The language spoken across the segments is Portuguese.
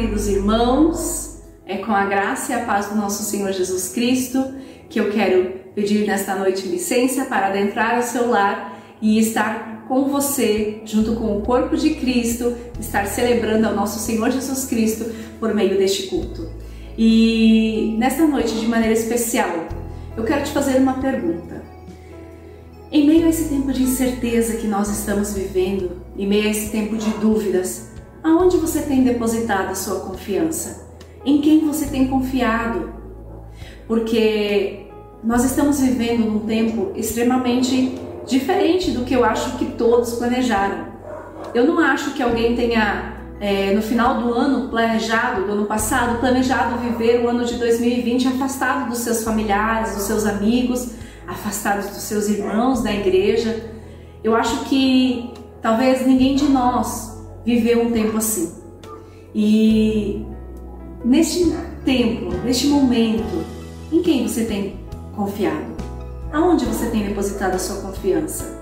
queridos irmãos, é com a graça e a paz do nosso Senhor Jesus Cristo que eu quero pedir nesta noite licença para adentrar ao seu lar e estar com você, junto com o corpo de Cristo, estar celebrando ao nosso Senhor Jesus Cristo por meio deste culto. E nesta noite, de maneira especial, eu quero te fazer uma pergunta. Em meio a esse tempo de incerteza que nós estamos vivendo, em meio a esse tempo de dúvidas, aonde você tem depositado a sua confiança? Em quem você tem confiado? Porque nós estamos vivendo num tempo extremamente diferente do que eu acho que todos planejaram. Eu não acho que alguém tenha, no final do ano planejado, do ano passado, planejado viver o ano de 2020 afastado dos seus familiares, dos seus amigos, afastados dos seus irmãos da igreja. Eu acho que talvez ninguém de nós viveu um tempo assim. E neste tempo, neste momento, em quem você tem confiado? Aonde você tem depositado a sua confiança?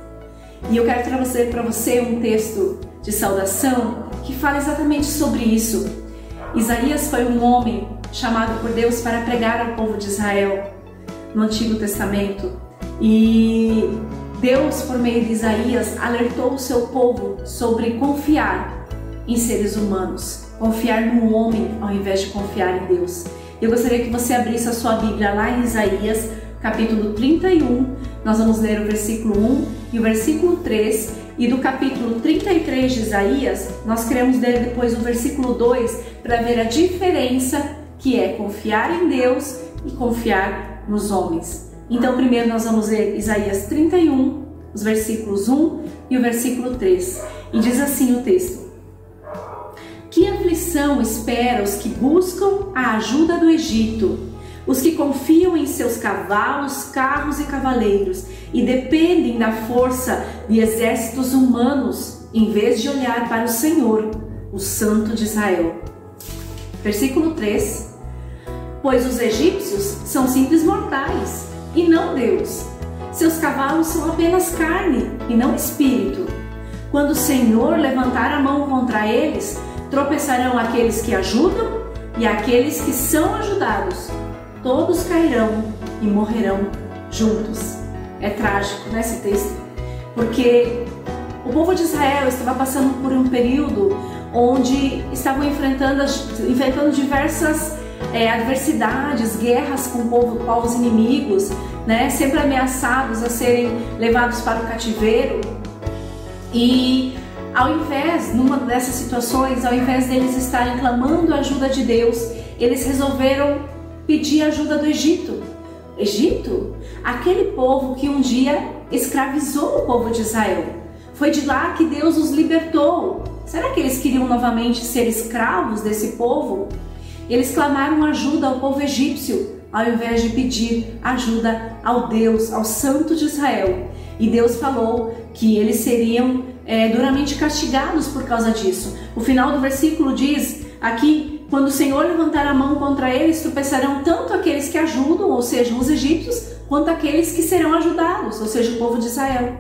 E eu quero trazer para você um texto de saudação que fala exatamente sobre isso. Isaías foi um homem chamado por Deus para pregar ao povo de Israel no Antigo Testamento. E Deus, por meio de Isaías, alertou o seu povo sobre confiar em seres humanos, confiar no homem ao invés de confiar em Deus. Eu gostaria que você abrisse a sua Bíblia lá em Isaías, capítulo 31, nós vamos ler o versículo 1 e o versículo 3, e do capítulo 33 de Isaías, nós queremos ler depois o versículo 2 para ver a diferença que é confiar em Deus e confiar nos homens. Então, primeiro nós vamos ler Isaías 31, os versículos 1 e o versículo 3. E diz assim o texto: Que aflição espera os que buscam a ajuda do Egito, os que confiam em seus cavalos, carros e cavaleiros e dependem da força de exércitos humanos, em vez de olhar para o Senhor, o Santo de Israel. Versículo 3. Pois os egípcios são simples mortais, e não Deus. Seus cavalos são apenas carne, e não espírito. Quando o Senhor levantar a mão contra eles, tropeçarão aqueles que ajudam e aqueles que são ajudados. Todos cairão e morrerão juntos. É trágico, né, esse texto? Porque o povo de Israel estava passando por um período onde estavam enfrentando diversas adversidades, guerras com povos inimigos, né, sempre ameaçados a serem levados para o cativeiro. E ao invés, numa dessas situações, ao invés deles estarem clamando a ajuda de Deus, eles resolveram pedir ajuda do Egito. Egito? Aquele povo que um dia escravizou o povo de Israel. Foi de lá que Deus os libertou. Será que eles queriam novamente ser escravos desse povo? Eles clamaram ajuda ao povo egípcio, ao invés de pedir ajuda ao Deus, ao Santo de Israel. E Deus falou que eles seriam duramente castigados por causa disso. O final do versículo diz aqui: quando o Senhor levantar a mão contra eles, tropeçarão tanto aqueles que ajudam, ou seja, os egípcios, quanto aqueles que serão ajudados, ou seja, o povo de Israel.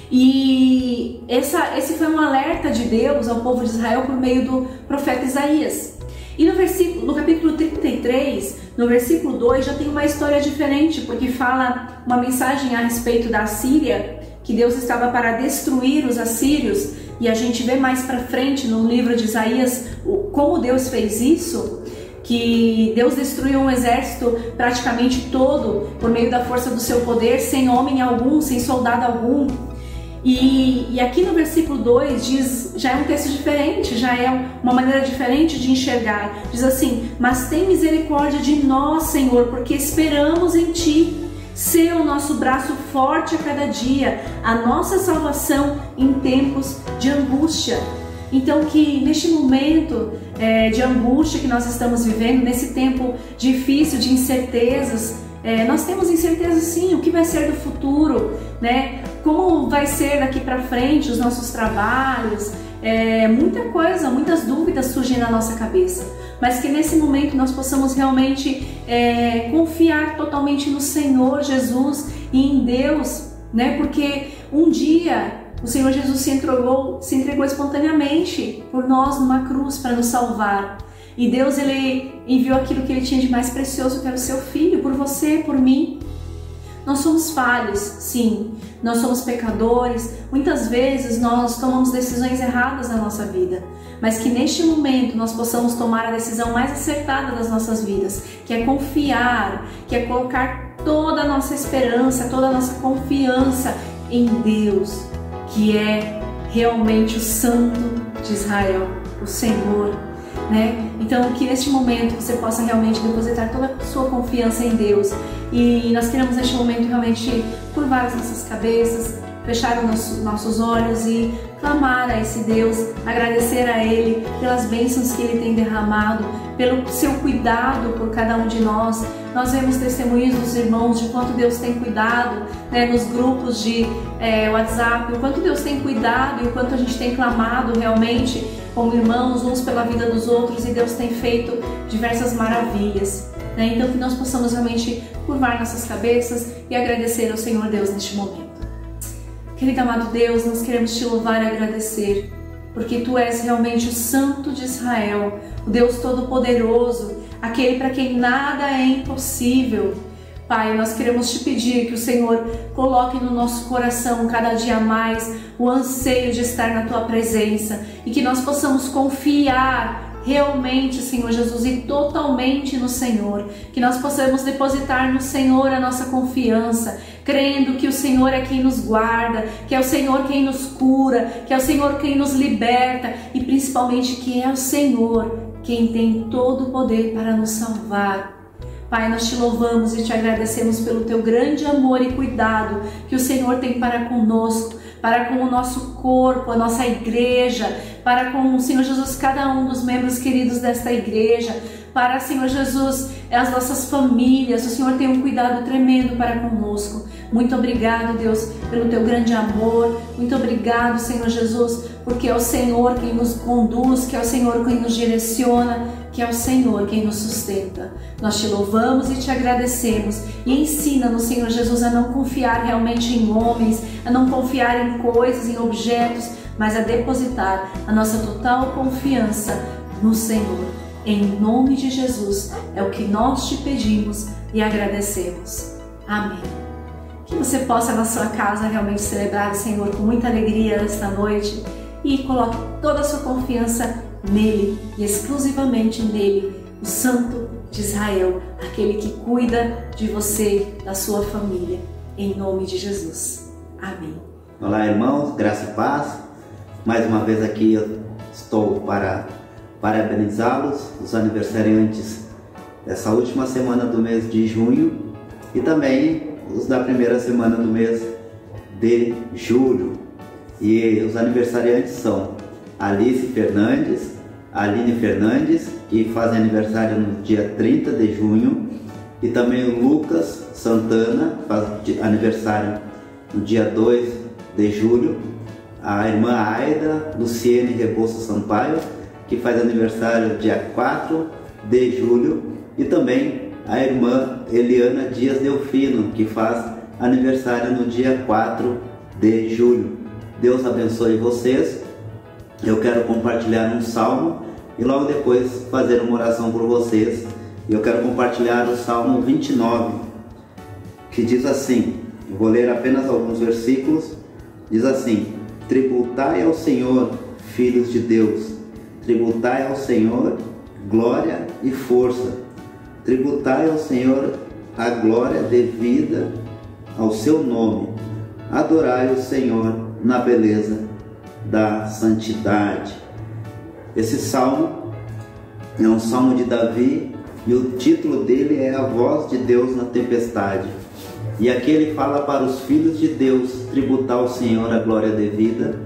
E esse foi um alerta de Deus ao povo de Israel por meio do profeta Isaías. E no capítulo 33, no versículo 2, já tem uma história diferente, porque fala uma mensagem a respeito da Assíria, que Deus estava para destruir os assírios, e a gente vê mais para frente no livro de Isaías como Deus fez isso, que Deus destruiu um exército praticamente todo por meio da força do seu poder, sem homem algum, sem soldado algum. E aqui no versículo 2 diz, já é um texto diferente, já é uma maneira diferente de enxergar. Diz assim: mas tem misericórdia de nós, Senhor, porque esperamos em Ti. Sê o nosso braço forte a cada dia, a nossa salvação em tempos de angústia. Então, que neste momento de angústia que nós estamos vivendo, nesse tempo difícil de incertezas, nós temos incerteza sim, o que vai ser do futuro, né? Como vai ser daqui para frente os nossos trabalhos, muita coisa, muitas dúvidas surgem na nossa cabeça, mas que nesse momento nós possamos realmente confiar totalmente no Senhor Jesus e em Deus, né? Porque um dia o Senhor Jesus se entregou espontaneamente por nós numa cruz para nos salvar. E Deus, Ele enviou aquilo que Ele tinha de mais precioso, que era o seu Filho, por você, por mim. Nós somos falhos, sim. Nós somos pecadores. Muitas vezes nós tomamos decisões erradas na nossa vida. Mas que neste momento nós possamos tomar a decisão mais acertada das nossas vidas, que é confiar, que é colocar toda a nossa esperança, toda a nossa confiança em Deus, que é realmente o Santo de Israel, o Senhor, né? Então, que neste momento você possa realmente depositar toda a sua confiança em Deus. E nós queremos neste momento realmente curvar as nossas cabeças, fechar os nossos olhos e clamar a esse Deus, agradecer a Ele pelas bênçãos que Ele tem derramado, pelo seu cuidado por cada um de nós. Nós vemos testemunhos dos irmãos de quanto Deus tem cuidado, né, nos grupos de WhatsApp, o quanto Deus tem cuidado e o quanto a gente tem clamado realmente como irmãos, uns pela vida dos outros, e Deus tem feito diversas maravilhas, né? Então que nós possamos realmente curvar nossas cabeças e agradecer ao Senhor Deus neste momento. Querido amado Deus, nós queremos te louvar e agradecer, porque Tu és realmente o Santo de Israel, o Deus Todo-Poderoso, aquele para quem nada é impossível. Pai, nós queremos te pedir que o Senhor coloque no nosso coração cada dia mais o anseio de estar na Tua presença e que nós possamos confiar realmente, Senhor Jesus, e totalmente no Senhor, que nós possamos depositar no Senhor a nossa confiança, crendo que o Senhor é quem nos guarda, que é o Senhor quem nos cura, que é o Senhor quem nos liberta e principalmente que é o Senhor quem tem todo o poder para nos salvar. Pai, nós te louvamos e te agradecemos pelo Teu grande amor e cuidado que o Senhor tem para conosco, para com o nosso corpo, a nossa igreja, para com o Senhor Jesus, cada um dos membros queridos desta igreja, para, Senhor Jesus, as nossas famílias. O Senhor tem um cuidado tremendo para conosco. Muito obrigado, Deus, pelo Teu grande amor. Muito obrigado, Senhor Jesus, porque é o Senhor quem nos conduz, que é o Senhor quem nos direciona, que é o Senhor quem nos sustenta. Nós te louvamos e te agradecemos e ensina-nos, Senhor Jesus, a não confiar realmente em homens, a não confiar em coisas, em objetos, mas a depositar a nossa total confiança no Senhor. Em nome de Jesus é o que nós te pedimos e agradecemos. Amém. Que você possa na sua casa realmente celebrar o Senhor com muita alegria esta noite e coloque toda a sua confiança nele e exclusivamente nele, o Santo de Israel, aquele que cuida de você, da sua família, em nome de Jesus. Amém. Olá, irmãos, graça e paz. Mais uma vez aqui eu estou para parabenizá-los, os aniversariantes dessa última semana do mês de junho e também os da primeira semana do mês de julho. E os aniversariantes são Alice Fernandes, Aline Fernandes, que fazem aniversário no dia 30 de junho, e também o Lucas Santana, faz aniversário no dia 2 de julho, a irmã Aida Luciene Rebouça Sampaio, que faz aniversário dia 4 de julho, e também a irmã Eliana Dias Delfino, que faz aniversário no dia 4 de julho. Deus abençoe vocês. Eu quero compartilhar um salmo e logo depois fazer uma oração por vocês. Eu quero compartilhar o Salmo 29, que diz assim, eu vou ler apenas alguns versículos, diz assim: tributai ao Senhor, filhos de Deus, tributai ao Senhor glória e força, tributai ao Senhor a glória devida ao seu nome, adorai o Senhor na beleza da santidade. Esse salmo é um salmo de Davi e o título dele é A Voz de Deus na Tempestade. E aqui ele fala para os filhos de Deus tributar ao Senhor a glória devida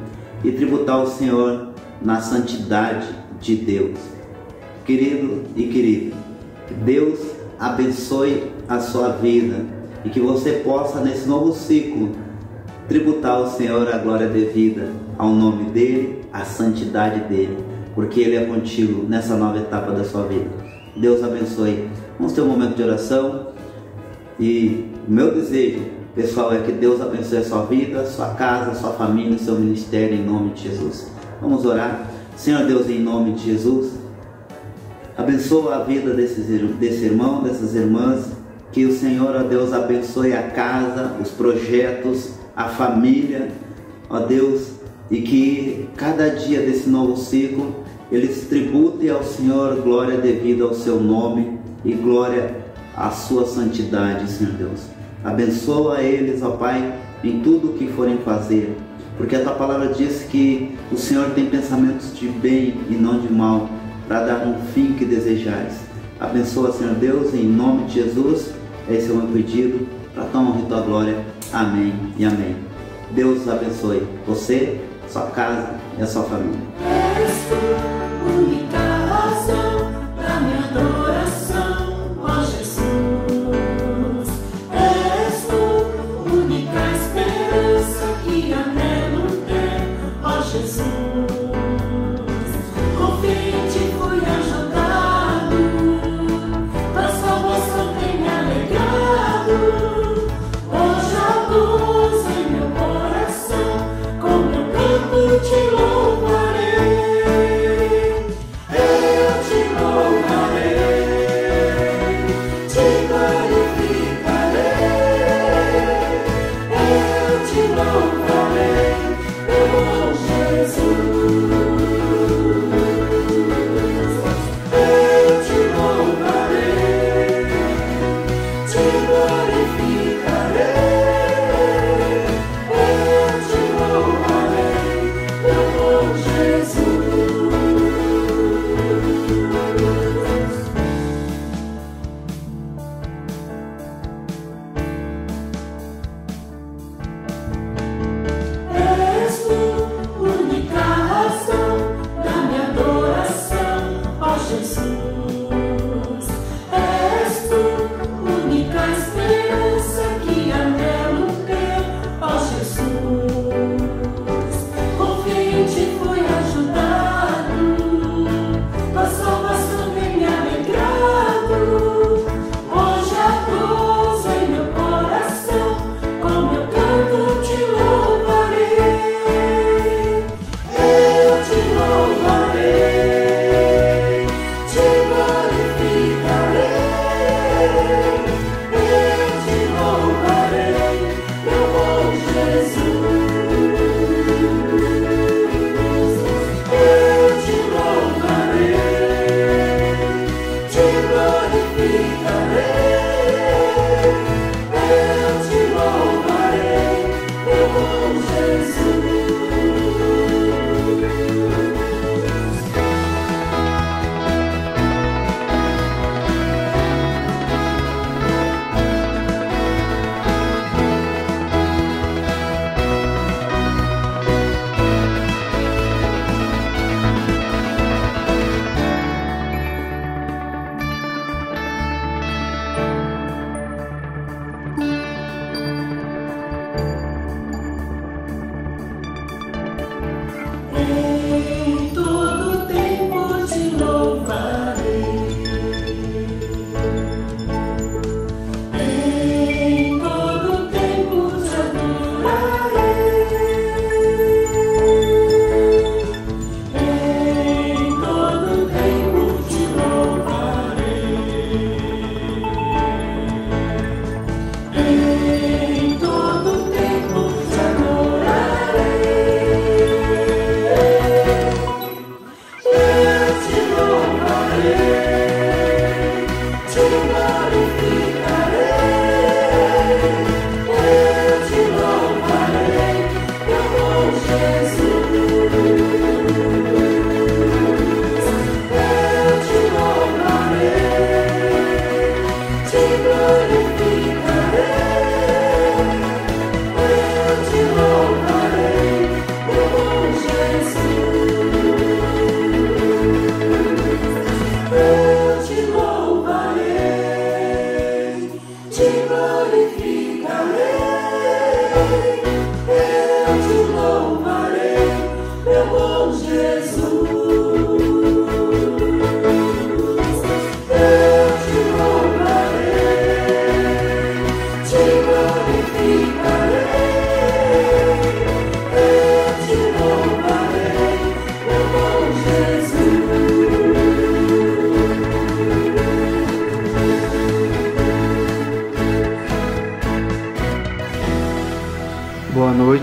e tributar ao Senhor na santidade de Deus. Querido e querida, que Deus abençoe a sua vida e que você possa nesse novo ciclo tributar ao Senhor a glória devida ao nome dele, à santidade dele, porque ele é contigo nessa nova etapa da sua vida. Deus abençoe. Vamos ter um momento de oração e o meu desejo, pessoal, é que Deus abençoe a sua vida, a sua casa, a sua família, o seu ministério, em nome de Jesus. Vamos orar. Senhor Deus, em nome de Jesus, Abençoa a vida desse irmão, dessas irmãs. Que o Senhor, ó Deus, abençoe a casa, os projetos, a família, ó Deus, e que cada dia desse novo ciclo eles tributem ao Senhor glória devida ao seu nome e glória à sua santidade, Senhor Deus. Abençoa eles, ó Pai, em tudo o que forem fazer, porque a tua palavra diz que o Senhor tem pensamentos de bem e não de mal, para dar um fim que desejais. Abençoa, Senhor Deus, em nome de Jesus. Esse é o meu pedido, para tua honra e tua glória. Amém e amém. Deus abençoe você, sua casa e a sua família. És tu, única razão da minha adoração, ó Jesus. És tu, única esperança que anelo ter, ó Jesus. Confio em ti, fui ajudado, tua salvação tem me alegrado. Hoje há luz em meu coração, com meu canto te louvarei.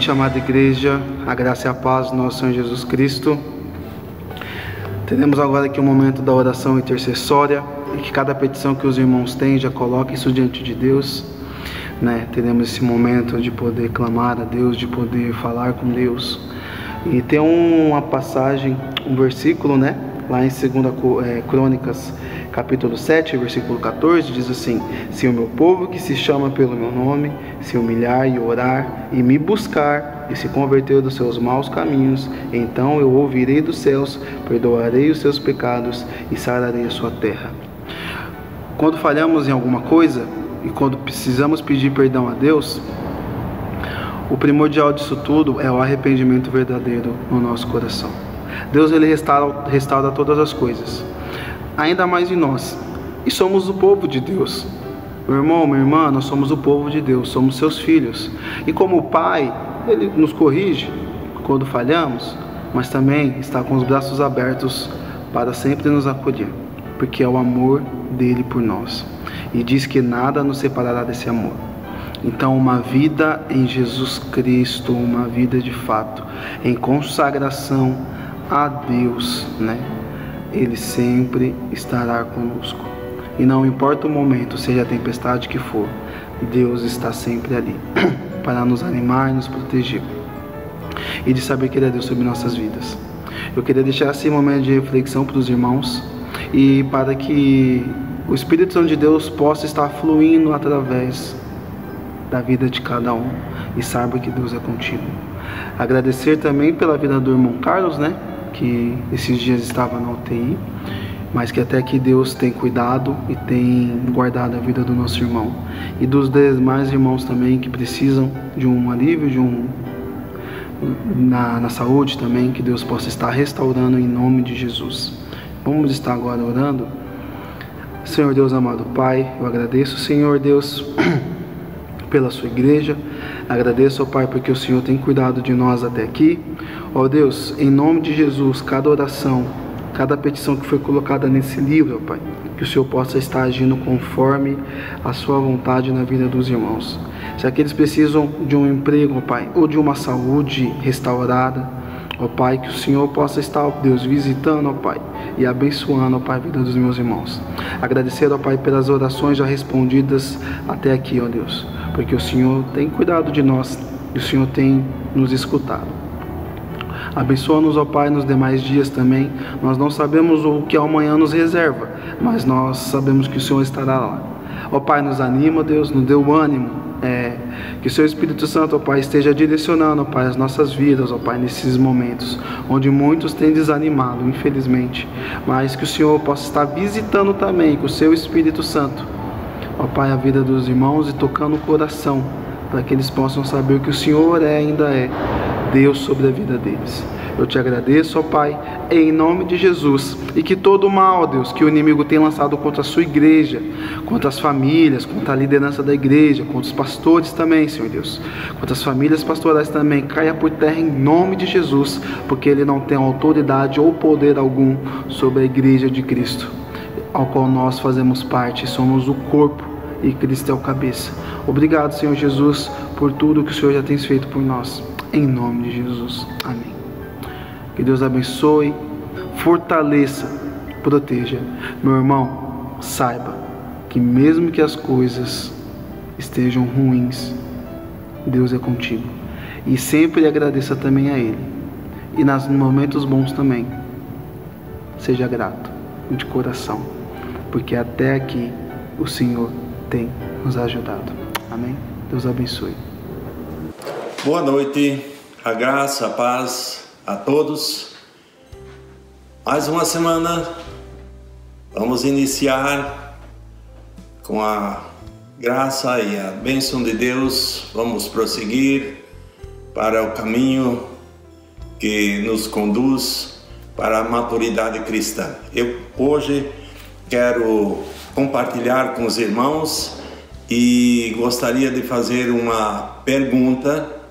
noite, amada igreja, a graça e a paz do nosso Senhor Jesus Cristo. Teremos agora aqui um momento da oração intercessória, e que cada petição que os irmãos têm, já coloque isso diante de Deus, né? Teremos esse momento de poder clamar a Deus, de poder falar com Deus. E tem uma passagem, um versículo, né? Lá em 2 Crônicas, capítulo 7, versículo 14, diz assim: se o meu povo que se chama pelo meu nome se humilhar e orar e me buscar e se converter dos seus maus caminhos, então eu ouvirei dos céus, perdoarei os seus pecados e sararei a sua terra. Quando falhamos em alguma coisa e quando precisamos pedir perdão a Deus, o primordial disso tudo é o arrependimento verdadeiro no nosso coração. Deus, ele restaura todas as coisas, ainda mais em nós, e somos o povo de Deus. Meu irmão, minha irmã, nós somos o povo de Deus, somos seus filhos, e como Pai, ele nos corrige quando falhamos, mas também está com os braços abertos para sempre nos acolher, porque é o amor dele por nós, e diz que nada nos separará desse amor. Então, uma vida em Jesus Cristo, uma vida de fato em consagração a Deus, né? Ele sempre estará conosco, e não importa o momento, seja a tempestade que for, Deus está sempre ali para nos animar e nos proteger, e de saber que Ele é Deus sobre nossas vidas. Eu queria deixar esse momento de reflexão para os irmãos, e para que o Espírito Santo de Deus possa estar fluindo através da vida de cada um, e saiba que Deus é contigo. Agradecer também pela vida do irmão Carlos, né? Que esses dias estava na UTI, mas que até que Deus tem cuidado e tem guardado a vida do nosso irmão, e dos demais irmãos também que precisam de um alívio, na saúde também, que Deus possa estar restaurando em nome de Jesus. Vamos estar agora orando. Senhor Deus amado Pai, eu agradeço, Senhor Deus, pela sua igreja, agradeço, ó Pai, porque o Senhor tem cuidado de nós até aqui. Ó Deus, em nome de Jesus, cada oração, cada petição que foi colocada nesse livro, ó Pai, que o Senhor possa estar agindo conforme a sua vontade na vida dos irmãos. Se aqueles precisam de um emprego, ó Pai, ou de uma saúde restaurada, ó Pai, que o Senhor possa estar, ó Deus, visitando, ó Pai, e abençoando, ó Pai, a vida dos meus irmãos. Agradecer, ó Pai, pelas orações já respondidas até aqui, ó Deus, porque o Senhor tem cuidado de nós e o Senhor tem nos escutado. Abençoa-nos, ó Pai, nos demais dias também. Nós não sabemos o que amanhã nos reserva, mas nós sabemos que o Senhor estará lá. Ó Pai, nos anima, Deus, nos dê o ânimo. Que o Seu Espírito Santo, ó Pai, esteja direcionando, ó Pai, as nossas vidas, ó Pai, nesses momentos onde muitos têm desanimado, infelizmente, mas que o Senhor possa estar visitando também com o Seu Espírito Santo, ó Pai, a vida dos irmãos, e tocando o coração, para que eles possam saber que o Senhor ainda é Deus sobre a vida deles. Eu te agradeço, ó Pai, em nome de Jesus, e que todo o mal, Deus, que o inimigo tem lançado contra a sua igreja, contra as famílias, contra a liderança da igreja, contra os pastores também, Senhor Deus, contra as famílias pastorais também, caia por terra em nome de Jesus, porque ele não tem autoridade ou poder algum sobre a igreja de Cristo, ao qual nós fazemos parte, somos o corpo e Cristo é o cabeça. Obrigado, Senhor Jesus, por tudo que o Senhor já tem feito por nós, em nome de Jesus. Amém. Que Deus abençoe, fortaleça, proteja. Meu irmão, saiba que mesmo que as coisas estejam ruins, Deus é contigo. E sempre agradeça também a Ele. E nos momentos bons também, seja grato, de coração, porque até aqui o Senhor tem nos ajudado. Amém? Deus abençoe. Boa noite, a graça, a paz a todos. Mais uma semana, vamos iniciar com a graça e a bênção de Deus. Vamos prosseguir para o caminho que nos conduz para a maturidade cristã. Eu hoje quero compartilhar com os irmãos e gostaria de fazer uma pergunta,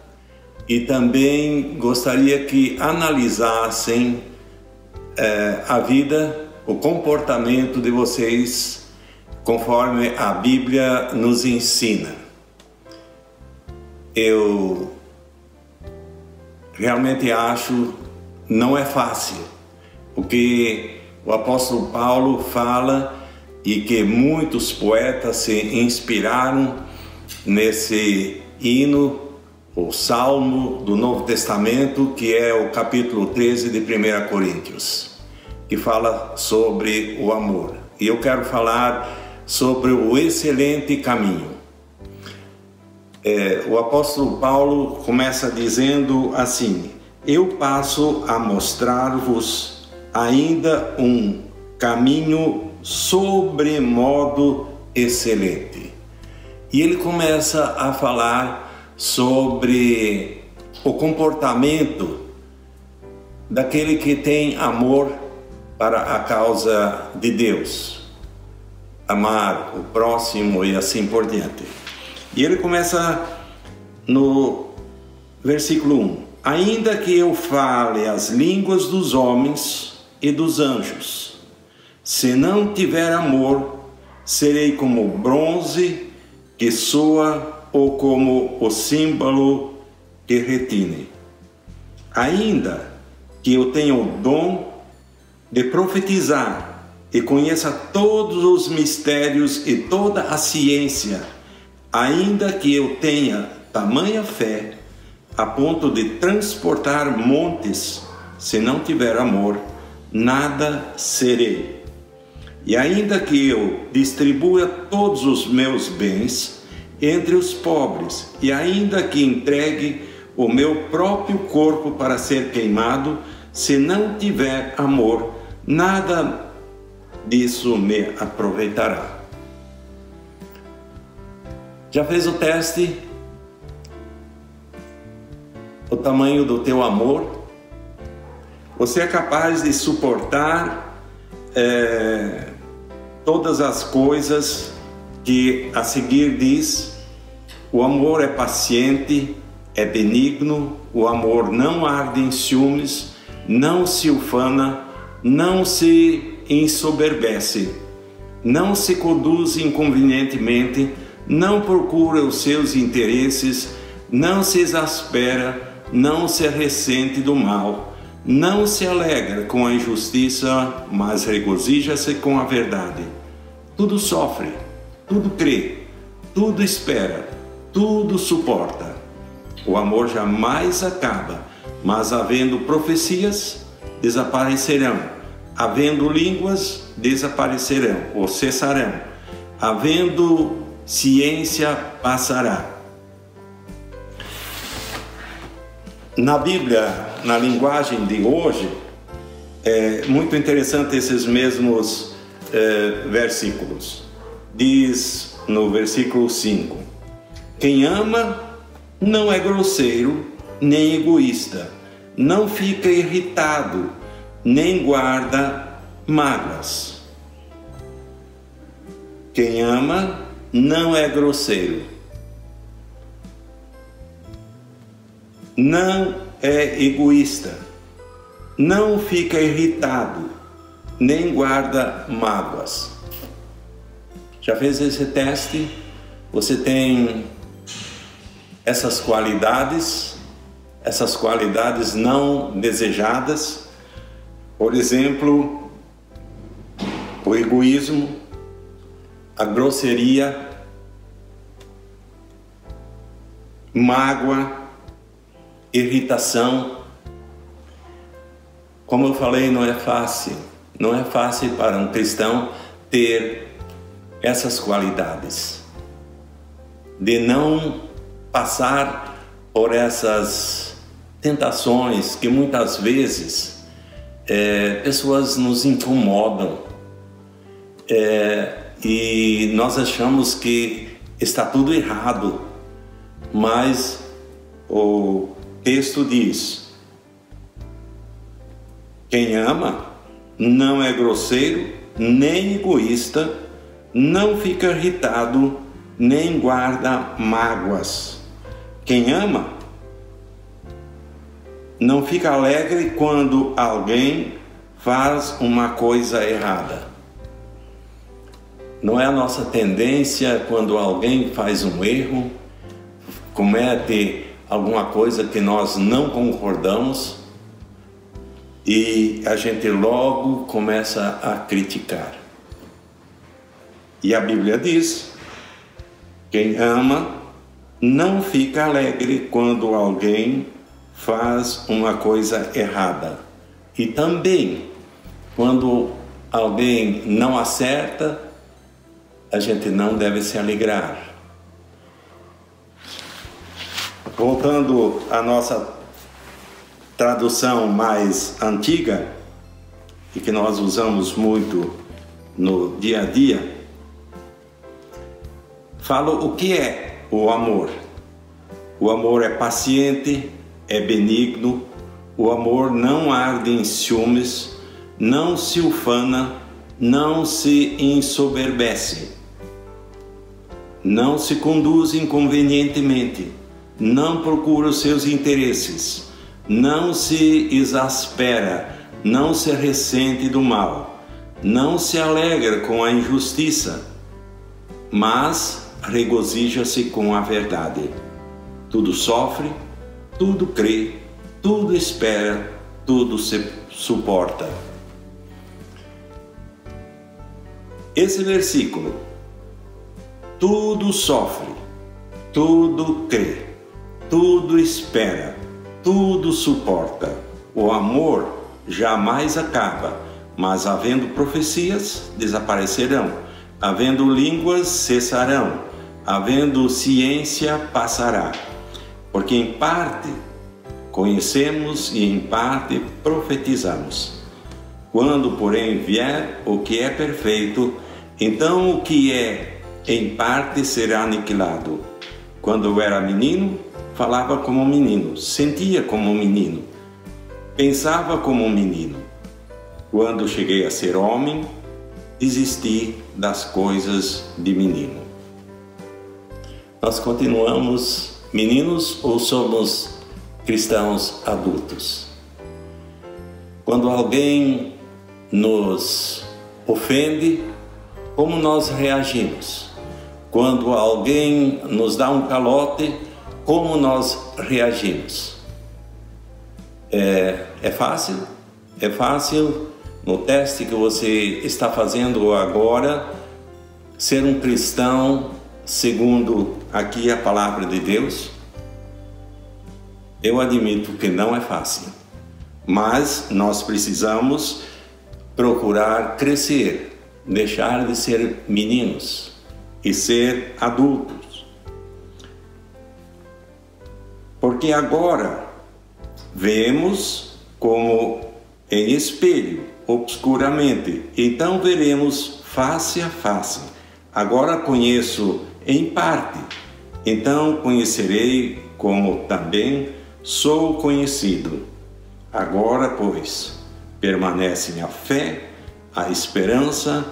e também gostaria que analisassem a vida, o comportamento de vocês conforme a Bíblia nos ensina. Eu realmente acho não é fácil, porque o apóstolo Paulo fala e que muitos poetas se inspiraram nesse hino, o Salmo do Novo Testamento, que é o capítulo 13 de 1 Coríntios, que fala sobre o amor. E eu quero falar sobre o excelente caminho. O apóstolo Paulo começa dizendo assim: eu passo a mostrar-vos ainda um caminho sobremodo excelente. E ele começa a falar sobre o comportamento daquele que tem amor para a causa de Deus, amar o próximo e assim por diante. E ele começa no versículo 1: ainda que eu fale as línguas dos homens e dos anjos, se não tiver amor, serei como bronze que soa ou como o símbolo que retine. Ainda que eu tenha o dom de profetizar e conheça todos os mistérios e toda a ciência, ainda que eu tenha tamanha fé a ponto de transportar montes, se não tiver amor, nada serei. E ainda que eu distribua todos os meus bens entre os pobres, e ainda que entregue o meu próprio corpo para ser queimado, se não tiver amor, nada disso me aproveitará. Já fez o teste? O tamanho do teu amor? Você é capaz de suportar todas as coisas que a seguir diz? O amor é paciente, é benigno, o amor não arde em ciúmes, não se ufana, não se ensoberbece, não se conduz inconvenientemente, não procura os seus interesses, não se exaspera, não se ressente do mal, não se alegra com a injustiça, mas regozija-se com a verdade. Tudo sofre, tudo crê, tudo espera, tudo suporta. O amor jamais acaba, mas havendo profecias, desaparecerão. Havendo línguas, desaparecerão ou cessarão. Havendo ciência, passará. Na Bíblia, na linguagem de hoje, é muito interessante esses mesmos versículos. Diz no versículo 5: quem ama não é grosseiro nem egoísta, não fica irritado, nem guarda mágoas. Quem ama não é grosseiro, não é egoísta, não fica irritado, nem guarda mágoas. Já fez esse teste? Você tem essas qualidades não desejadas? Por exemplo, o egoísmo, a grosseria, mágoa, irritação. Como eu falei, não é fácil para um cristão ter essas qualidades, de não passar por essas tentações que muitas vezes pessoas nos incomodam e nós achamos que está tudo errado, mas o texto diz: quem ama não é grosseiro nem egoísta, não fica irritado, nem guarda mágoas. Quem ama não fica alegre quando alguém faz uma coisa errada. Não é a nossa tendência, quando alguém faz um erro, comete alguma coisa que nós não concordamos e a gente logo começa a criticar. E a Bíblia diz: quem ama não fica alegre quando alguém faz uma coisa errada. E também, quando alguém não acerta, a gente não deve se alegrar. Voltando à nossa tradução mais antiga, e que nós usamos muito no dia a dia, fala o que é o amor. O amor é paciente, é benigno, o amor não arde em ciúmes, não se ufana, não se ensoberbece, não se conduz inconvenientemente, não procura os seus interesses, não se exaspera, não se ressente do mal, não se alegra com a injustiça, mas regozija-se com a verdade. Tudo sofre, tudo crê, tudo espera, tudo se suporta. Esse versículo, tudo sofre, tudo crê, tudo espera, tudo suporta. O amor jamais acaba, mas havendo profecias, desaparecerão, havendo línguas, cessarão, havendo ciência, passará. Porque em parte conhecemos e em parte profetizamos. Quando, porém, vier o que é perfeito, então o que é em parte será aniquilado. Quando eu era menino, falava como menino, sentia como menino, pensava como menino. Quando cheguei a ser homem, desisti das coisas de menino. Nós continuamos meninos ou somos cristãos adultos? Quando alguém nos ofende, como nós reagimos? Quando alguém nos dá um calote, como nós reagimos? É fácil? É fácil, no teste que você está fazendo agora, ser um cristão segundo aqui a palavra de Deus? Eu admito que não é fácil, mas nós precisamos procurar crescer, deixar de ser meninos e ser adultos. Porque agora vemos como em espelho, obscuramente, então veremos face a face. Agora conheço em parte, então conhecerei como também sou conhecido. Agora, pois, permanecem a fé, a esperança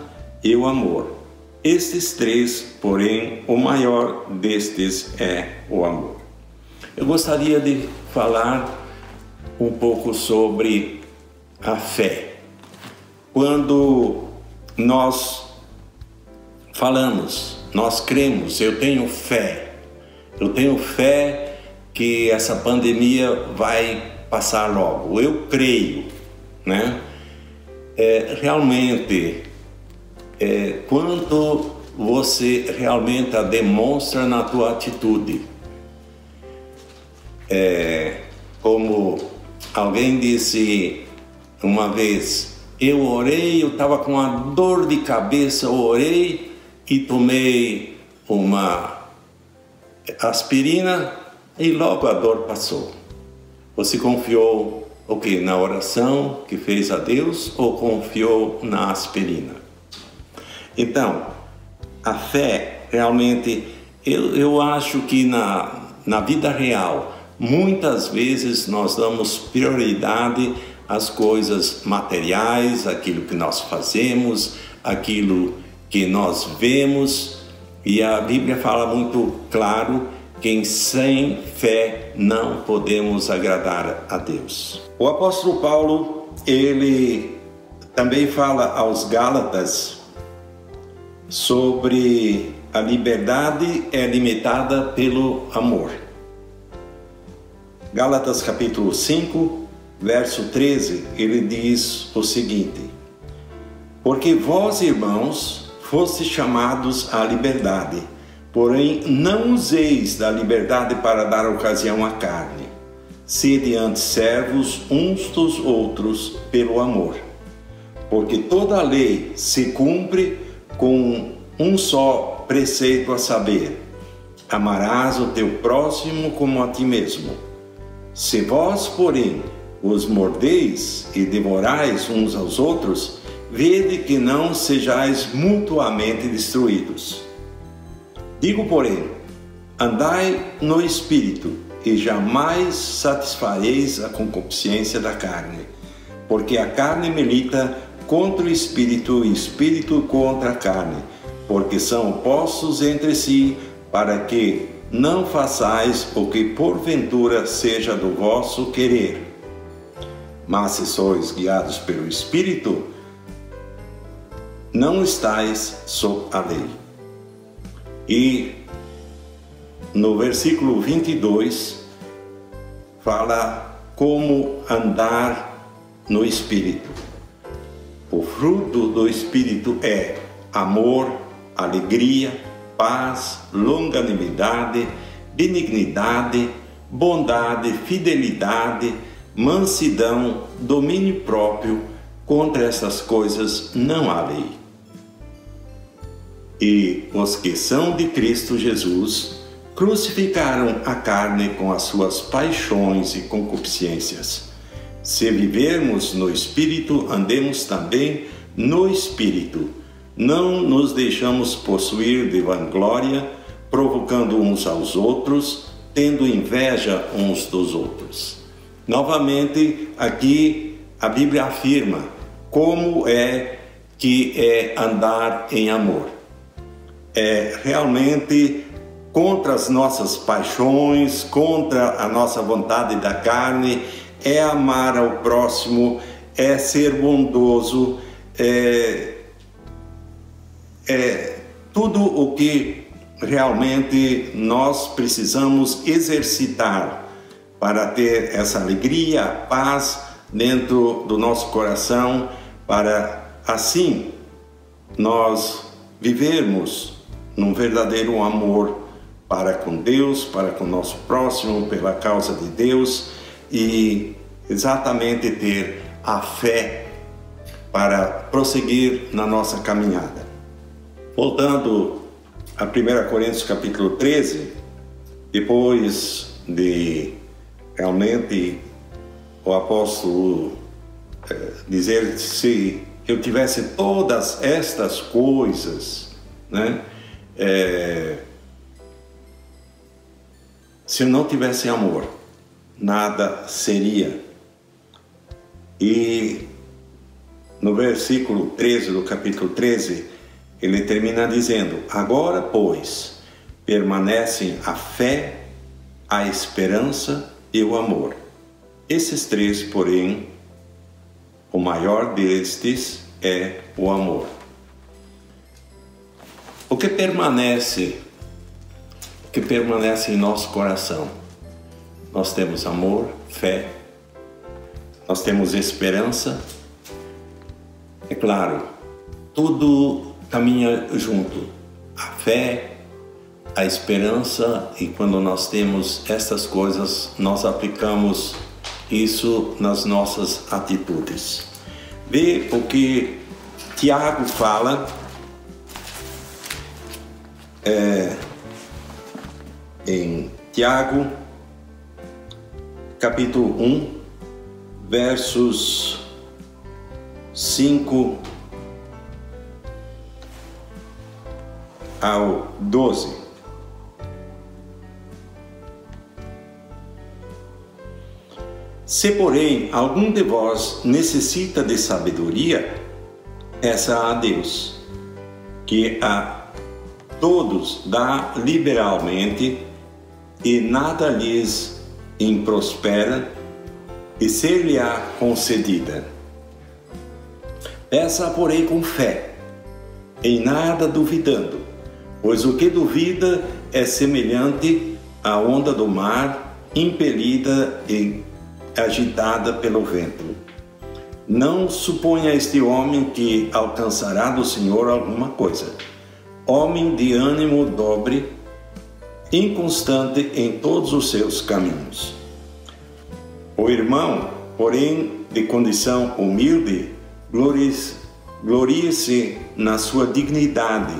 e o amor. Estes três, porém, o maior destes é o amor. Eu gostaria de falar um pouco sobre a fé. Quando nós falamos, nós cremos, eu tenho fé que essa pandemia vai passar logo, eu creio, né? Realmente, quanto você realmente a demonstra na tua atitude. Como alguém disse uma vez, eu orei, eu estava com uma dor de cabeça, eu orei e tomei uma aspirina e logo a dor passou. Você confiou o que? Na oração que fez a Deus ou confiou na aspirina? Então, a fé realmente, eu acho que na vida real, muitas vezes nós damos prioridade às coisas materiais, aquilo que nós fazemos, aquilo que nós vemos, e a Bíblia fala muito claro que sem fé não podemos agradar a Deus. O apóstolo Paulo, ele também fala aos Gálatas sobre a liberdade é limitada pelo amor. Gálatas capítulo 5, verso 13, ele diz o seguinte: porque vós, irmãos, fostes chamados à liberdade, porém não useis da liberdade para dar ocasião à carne. Sede antes servos uns dos outros pelo amor. Porque toda a lei se cumpre com um só preceito, a saber: amarás o teu próximo como a ti mesmo. Se vós, porém, os mordeis e devorais uns aos outros, vede que não sejais mutuamente destruídos. Digo, porém, andai no Espírito, e jamais satisfareis a concupiscência da carne, porque a carne milita contra o Espírito e o Espírito contra a carne, porque são opostos entre si, para que não façais o que porventura seja do vosso querer. Mas se sois guiados pelo Espírito, não estáis sob a lei. E no versículo 22 fala como andar no Espírito. O fruto do Espírito é amor, alegria, paz, longanimidade, benignidade, bondade, fidelidade, mansidão, domínio próprio. Contra essas coisas não há lei. E os que são de Cristo Jesus crucificaram a carne com as suas paixões e concupiscências. Se vivermos no Espírito, andemos também no Espírito. Não nos deixamos possuir de vanglória, provocando uns aos outros, tendo inveja uns dos outros. Novamente, aqui a Bíblia afirma como é que é andar em amor. É realmente contra as nossas paixões, contra a nossa vontade da carne, é amar ao próximo, é ser bondoso, é tudo o que realmente nós precisamos exercitar para ter essa alegria, paz dentro do nosso coração, para assim nós vivermos num verdadeiro amor para com Deus, para com o nosso próximo, pela causa de Deus, e exatamente ter a fé para prosseguir na nossa caminhada. Voltando a 1 Coríntios capítulo 13, depois de realmente o apóstolo dizer: se eu tivesse todas estas coisas, né? Se eu não tivesse amor, nada seria. E no versículo 13 do capítulo 13, ele termina dizendo: agora, pois, permanecem a fé, a esperança e o amor. Esses três, porém, o maior destes é o amor. O que permanece em nosso coração? Nós temos amor, fé, nós temos esperança. É claro, tudo caminha junto. A fé, a esperança, e quando nós temos estas coisas, nós aplicamos isso nas nossas atitudes. Vê o que Tiago fala em Tiago, capítulo 1, versos 5 ao 12. Se, porém, algum de vós necessita de sabedoria, peça a Deus, que a todos dá liberalmente, e nada lhes improspera, e ser-lhe-á concedida. Peça, porém, com fé, em nada duvidando, pois o que duvida é semelhante à onda do mar, impelida e agitada pelo vento. Não suponha este homem que alcançará do Senhor alguma coisa. Homem de ânimo dobre, inconstante em todos os seus caminhos. O irmão, porém, de condição humilde, glorie-se na sua dignidade,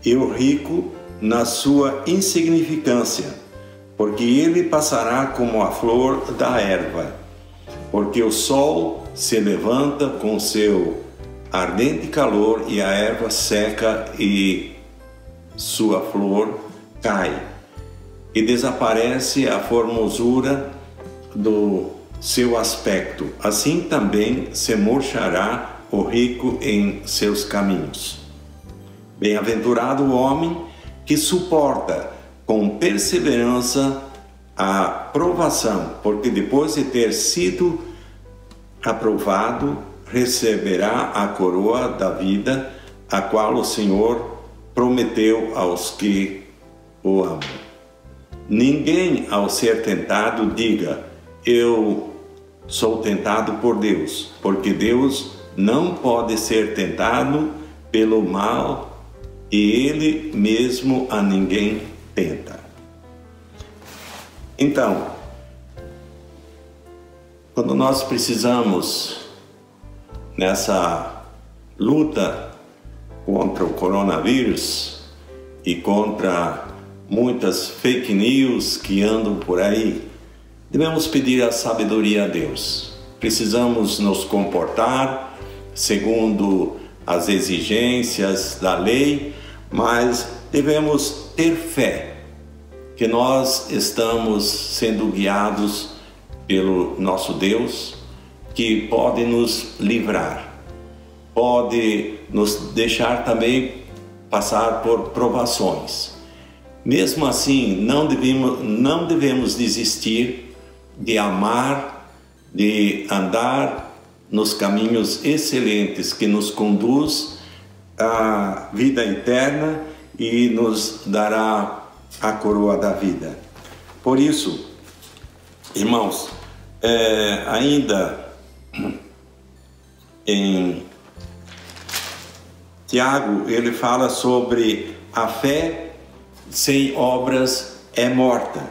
e o rico na sua insignificância, porque ele passará como a flor da erva, porque o sol se levanta com seu ardente calor e a erva seca e sua flor cai, e desaparece a formosura do seu aspecto. Assim também se murchará o rico em seus caminhos. Bem-aventurado o homem que suporta com perseverança a provação, porque depois de ter sido aprovado, receberá a coroa da vida, a qual o Senhor prometeu aos que o amam. Ninguém, ao ser tentado, diga: eu sou tentado por Deus, porque Deus não pode ser tentado pelo mal, e Ele mesmo a ninguém tenta. Então, quando nós precisamos, nessa luta contra o coronavírus e contra muitas fake news que andam por aí, devemos pedir a sabedoria a Deus. Precisamos nos comportar segundo as exigências da lei, mas devemos ter fé que nós estamos sendo guiados pelo nosso Deus, que pode nos livrar, pode nos deixar também passar por provações. Mesmo assim, não devemos desistir de amar, de andar nos caminhos excelentes que nos conduz à vida eterna e nos dará a coroa da vida. Por isso, irmãos, ainda em Tiago, ele fala sobre a fé sem obras é morta.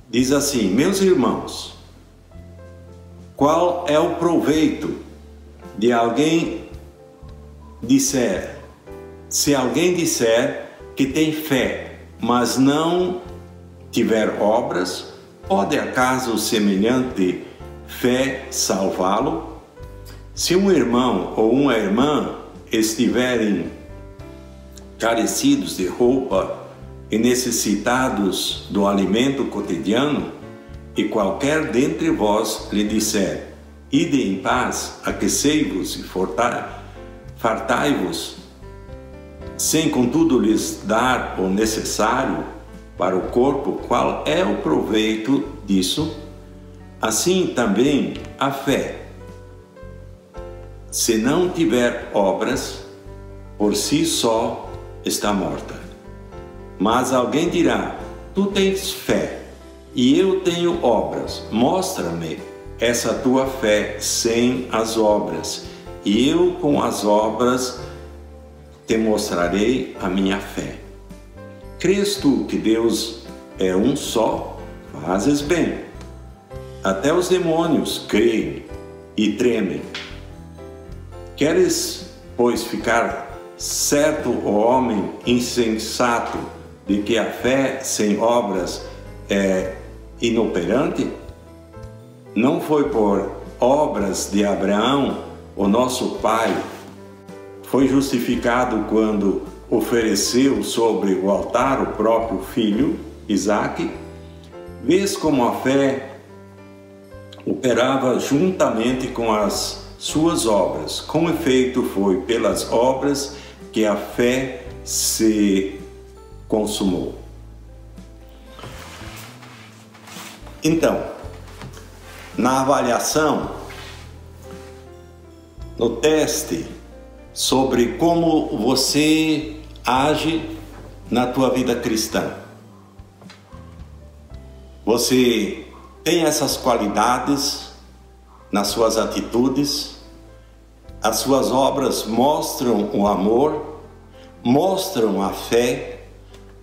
Diz assim: meus irmãos, qual é o proveito de alguém disser, se alguém disser que tem fé, mas não tiver obras, pode acaso semelhante fé salvá-lo? Se um irmão ou uma irmã estiverem carecidos de roupa e necessitados do alimento cotidiano, e qualquer dentre vós lhe disser: ide em paz, aquecei-vos e fartai-vos, sem contudo lhes dar o necessário para o corpo, qual é o proveito disso? Assim também a fé, se não tiver obras, por si só está morta. Mas alguém dirá: tu tens fé e eu tenho obras, mostra-me essa tua fé sem as obras, e eu com as obras te mostrarei a minha fé. Crês tu que Deus é um só? Fazes bem. Até os demônios creem e tremem. Queres, pois, ficar certo, o homem insensato, de que a fé sem obras é inoperante? Não foi por obras de Abraão, o nosso pai, foi justificado quando ofereceu sobre o altar o próprio filho, Isaque? Vês como a fé operava juntamente com as suas obras. Com efeito, foi pelas obras que a fé se consumou. Então, na avaliação, no teste sobre como você age na tua vida cristã, Você tem essas qualidades nas suas atitudes? As suas obras mostram o amor, mostram a fé,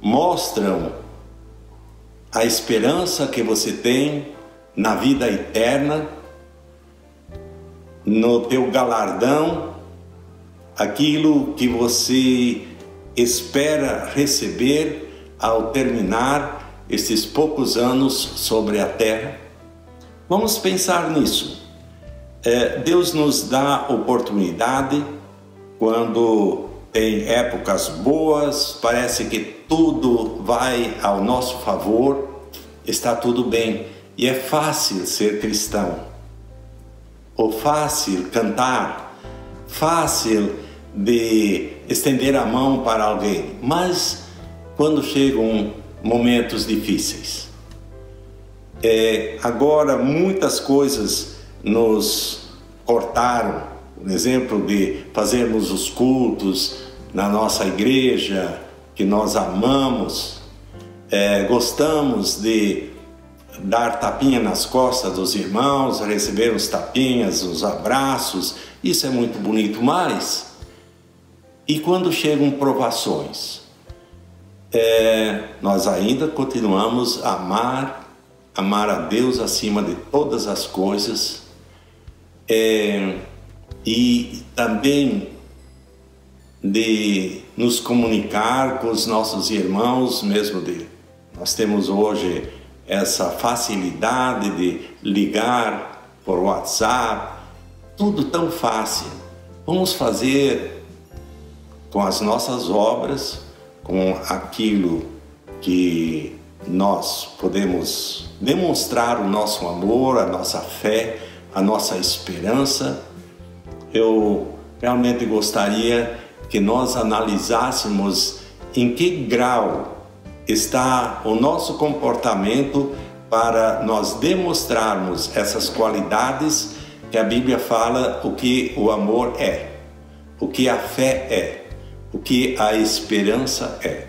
mostram a esperança que você tem na vida eterna, no teu galardão, aquilo que você espera receber ao terminar esses poucos anos sobre a terra? Vamos pensar nisso. Deus nos dá oportunidade quando tem épocas boas, parece que tudo vai ao nosso favor, está tudo bem e é fácil ser cristão, ou fácil cantar, fácil de estender a mão para alguém, mas quando chegam momentos difíceis, agora muitas coisas nos cortaram, por exemplo, de fazermos os cultos na nossa igreja, que nós amamos, gostamos de dar tapinha nas costas dos irmãos, receber os tapinhas, os abraços, isso é muito bonito, mas e quando chegam provações? Nós ainda continuamos a amar a Deus acima de todas as coisas, e também de nos comunicar com os nossos irmãos, nós temos hoje essa facilidade de ligar por WhatsApp, tudo tão fácil. Vamos fazer com as nossas obras, com aquilo que nós podemos demonstrar o nosso amor, a nossa fé, a nossa esperança. Eu realmente gostaria que nós analisássemos em que grau está o nosso comportamento para nós demonstrarmos essas qualidades que a Bíblia fala, o que o amor é, o que a fé é, o que a esperança é.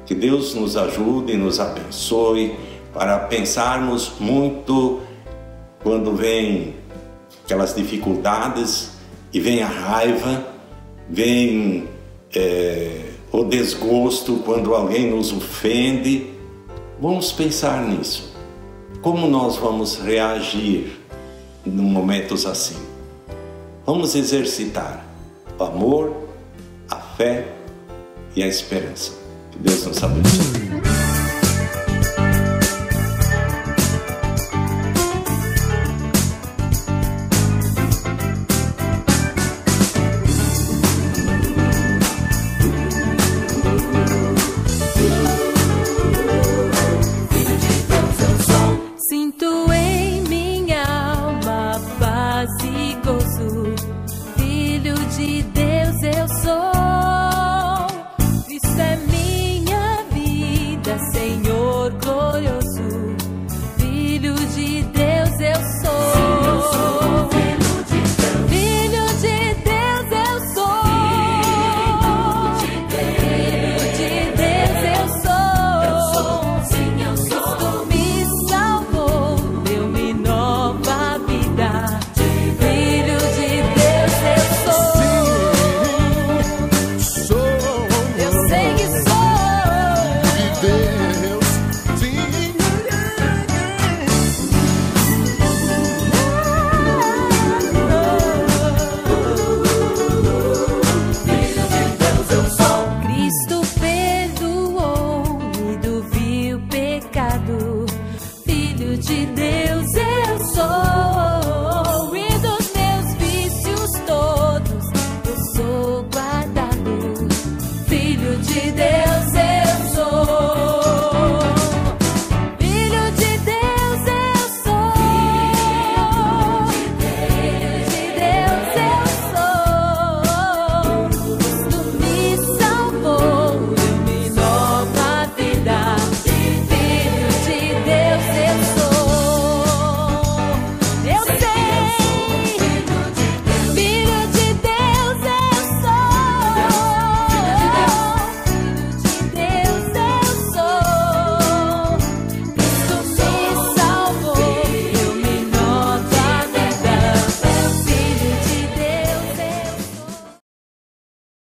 Que Deus nos ajude e nos abençoe para pensarmos muito quando vem aquelas dificuldades e vem a raiva, vem o desgosto quando alguém nos ofende. Vamos pensar nisso. Como nós vamos reagir em momentos assim? Vamos exercitar o amor, a fé e a esperança. Que Deus nos abençoe.